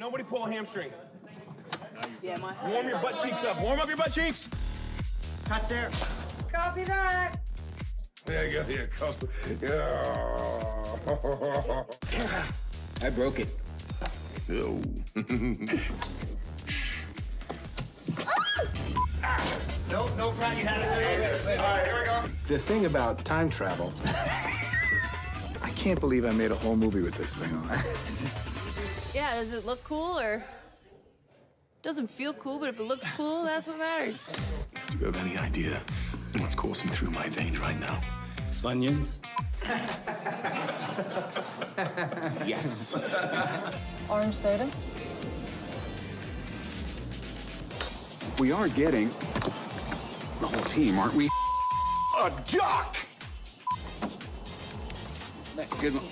Nobody pull a hamstring. Yeah, my Warm your butt cheeks up. Warm up your butt cheeks. Cut there. Copy that. There you go. Yeah, copy. Yeah. I broke it. Ew. No, Brad, you had it. All right, here we go. The thing about time travel, I can't believe I made a whole movie with this thing on. Yeah, does it look cool or doesn't feel cool, but if it looks cool, that's what matters. Do you have any idea what's coursing through my veins right now? Funyuns? Yes. Orange soda? We are getting the whole team, aren't we? A duck! Good one.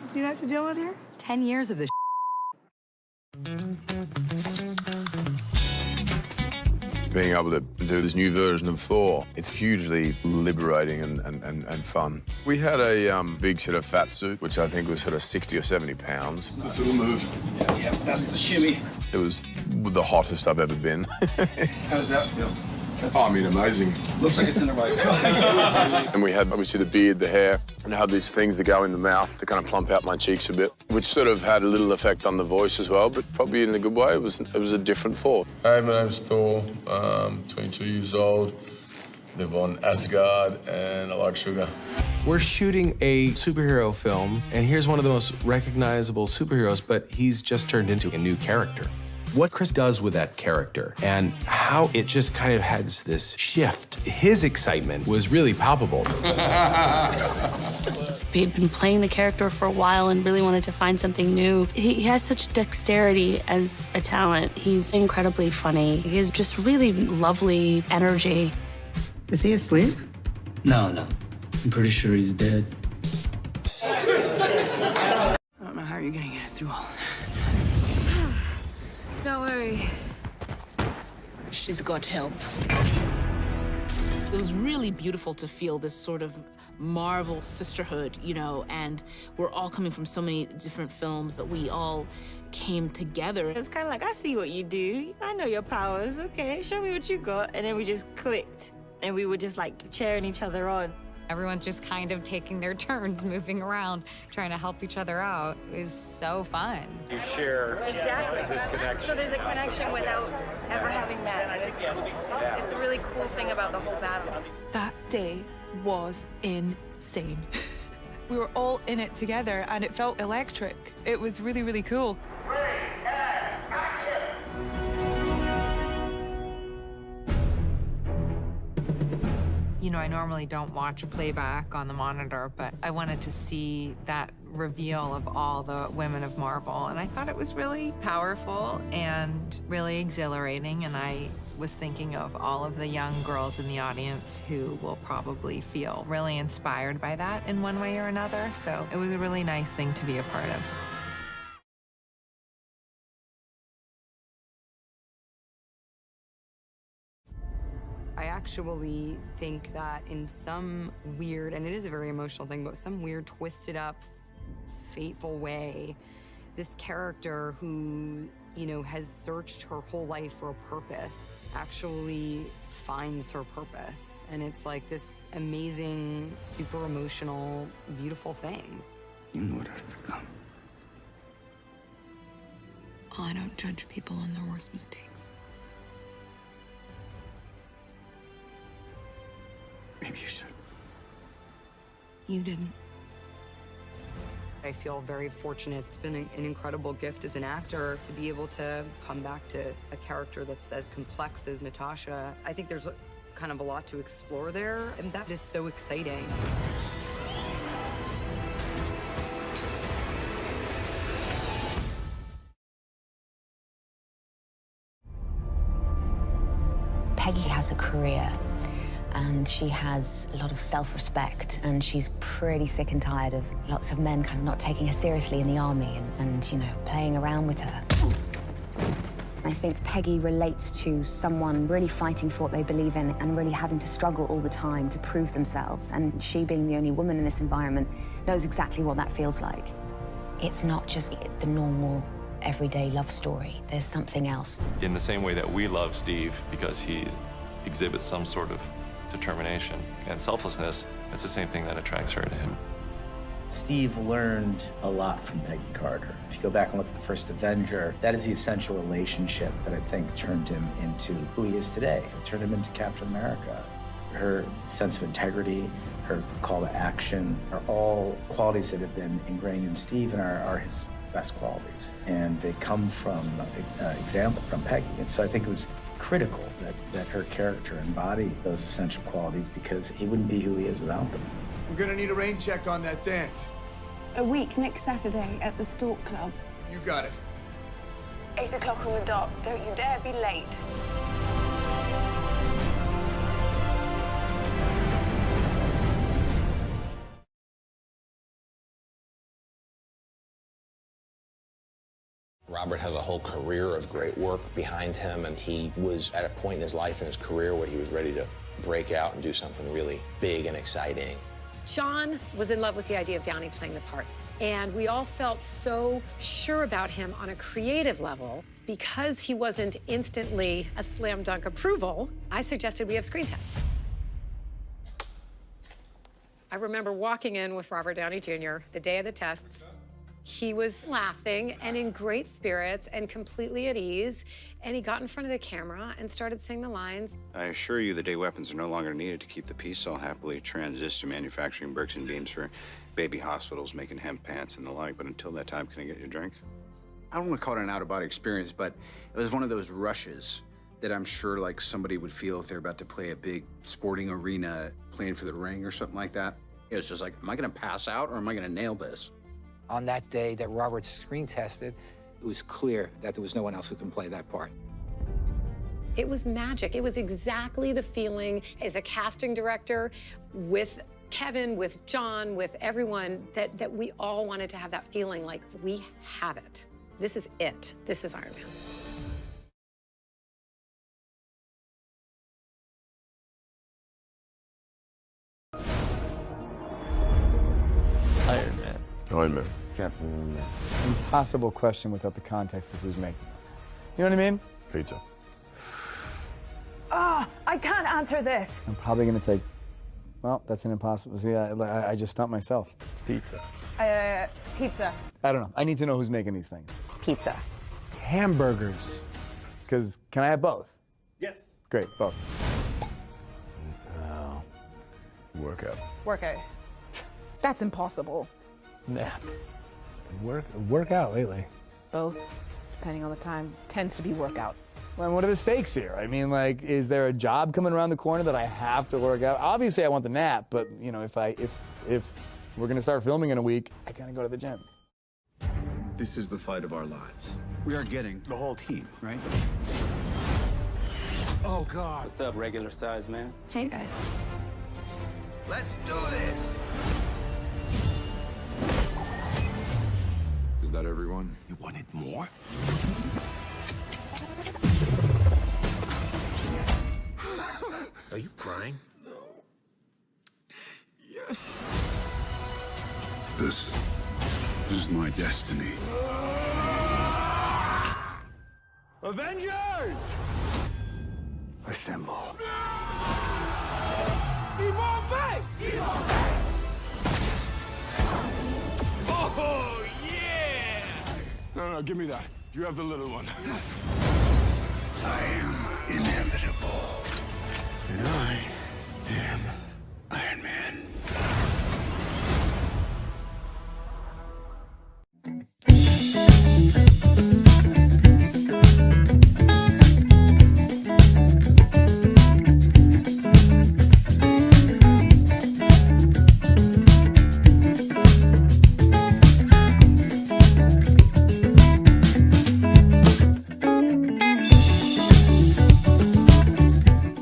See what I have to deal with here? 10 years of this. Being able to do this new version of Thor, it's hugely liberating and fun. We had a big sort of fat suit, which I think was sort of 60 or 70 pounds. This little move. Yeah, that's the shimmy. It was the hottest I've ever been. How does that feel? Oh, I mean, amazing. Looks like it's in the right And we had obviously the beard, the hair, and I had these things that go in the mouth to kind of plump out my cheeks a bit, which sort of had a little effect on the voice as well, but probably in a good way. It was a different Thor. Hi, my name's Thor. 22 years old. Live on Asgard, and I like sugar. We're shooting a superhero film, and here's one of the most recognizable superheroes, but he's just turned into a new character. What Chris does with that character and how it just kind of has this shift. His excitement was really palpable. He'd been playing the character for a while and really wanted to find something new. He has such dexterity as a talent. He's incredibly funny. He has just really lovely energy. Is he asleep? No. I'm pretty sure he's dead. I don't know how you're gonna get it through all of that. Don't worry. She's got help. It was really beautiful to feel this sort of Marvel sisterhood, you know, and we're all coming from so many different films that we all came together. It's kind of like, I see what you do. I know your powers. Okay, show me what you got. And then we just clicked, and we were just like cheering each other on. Everyone's just kind of taking their turns, moving around, trying to help each other out. It was so fun. You share this connection. So there's a connection without ever having met. And it's a really cool thing about the whole battle. That day was insane. We were all in it together, and it felt electric. It was really, really cool. You know, I normally don't watch playback on the monitor, but I wanted to see that reveal of all the women of Marvel, and I thought it was really powerful and really exhilarating, and I was thinking of all of the young girls in the audience who will probably feel really inspired by that in one way or another, so it was a really nice thing to be a part of. I actually think that in some weird, and it is a very emotional thing, but some weird, twisted up, fateful way, this character who, you know, has searched her whole life for a purpose actually finds her purpose. And it's like this amazing, super emotional, beautiful thing. You know what I've become. I don't judge people on their worst mistakes. Maybe you should. You didn't. I feel very fortunate. It's been an incredible gift as an actor to be able to come back to a character that's as complex as Natasha. I think there's kind of a lot to explore there, and that is so exciting. Peggy has a career, and she has a lot of self-respect, and she's pretty sick and tired of lots of men kind of not taking her seriously in the army and you know, playing around with her. I think Peggy relates to someone really fighting for what they believe in and really having to struggle all the time to prove themselves. And she, being the only woman in this environment, knows exactly what that feels like. It's not just the normal, everyday love story. There's something else. In the same way that we love Steve because he exhibits some sort of determination and selflessness, it's the same thing that attracts her to him. Steve learned a lot from Peggy Carter. If you go back and look at the first Avenger, that is the essential relationship that I think turned him into who he is today. It turned him into Captain America. Her sense of integrity, her call to action are all qualities that have been ingrained in Steve and are his best qualities. And they come from example from Peggy. And so I think it was critical that her character embodied those essential qualities because he wouldn't be who he is without them. We're gonna need a rain check on that dance. A week next Saturday at the Stork Club. You got it. 8 o'clock on the dot. Don't you dare be late. Robert has a whole career of great work behind him, and he was at a point in his life and his career where he was ready to break out and do something really big and exciting. John was in love with the idea of Downey playing the part, and we all felt so sure about him on a creative level. Because he wasn't instantly a slam dunk approval, I suggested we have screen tests. I remember walking in with Robert Downey Jr. the day of the tests. He was laughing and in great spirits and completely at ease, and he got in front of the camera and started saying the lines. I assure you the day weapons are no longer needed to keep the peace cell happily transist to manufacturing bricks and beams for baby hospitals, making hemp pants and the like, but until that time, can I get you a drink? I don't want to call it an out-of-body experience, but it was one of those rushes that I'm sure like somebody would feel if they're about to play a big sporting arena, playing for the ring or something like that. It was just like, am I gonna pass out or am I gonna nail this? On that day that Robert screen tested, it was clear that there was no one else who can play that part. It was magic. It was exactly the feeling as a casting director with Kevin, with John, with everyone, that we all wanted to have that feeling like we have it. This is it. This is Iron Man. Iron Man. Iron Man. Captain Man. Impossible question without the context of who's making it. You know what I mean? Pizza. I can't answer this. I'm probably gonna take, well, that's an impossible, see, I just stumped myself. Pizza. Pizza. I don't know, I need to know who's making these things. Pizza. Hamburgers. Because, can I have both? Yes. Great, both. Workout. Workout. That's impossible. Nap. Work out lately. Both, depending on the time, tends to be workout. Well, what are the stakes here? I mean, like, is there a job coming around the corner that I have to work out? Obviously, I want the nap, but you know, if we're gonna start filming in a week, I gotta go to the gym. This is the fight of our lives. We are getting the whole team, right? Oh, God. What's up, regular size man? Hey, guys. Let's do this. Is that everyone? You wanted more? Are you crying? No. Yes. This is my destiny. Avengers! Assemble. Oh, yeah! No, give me that. You have the little one.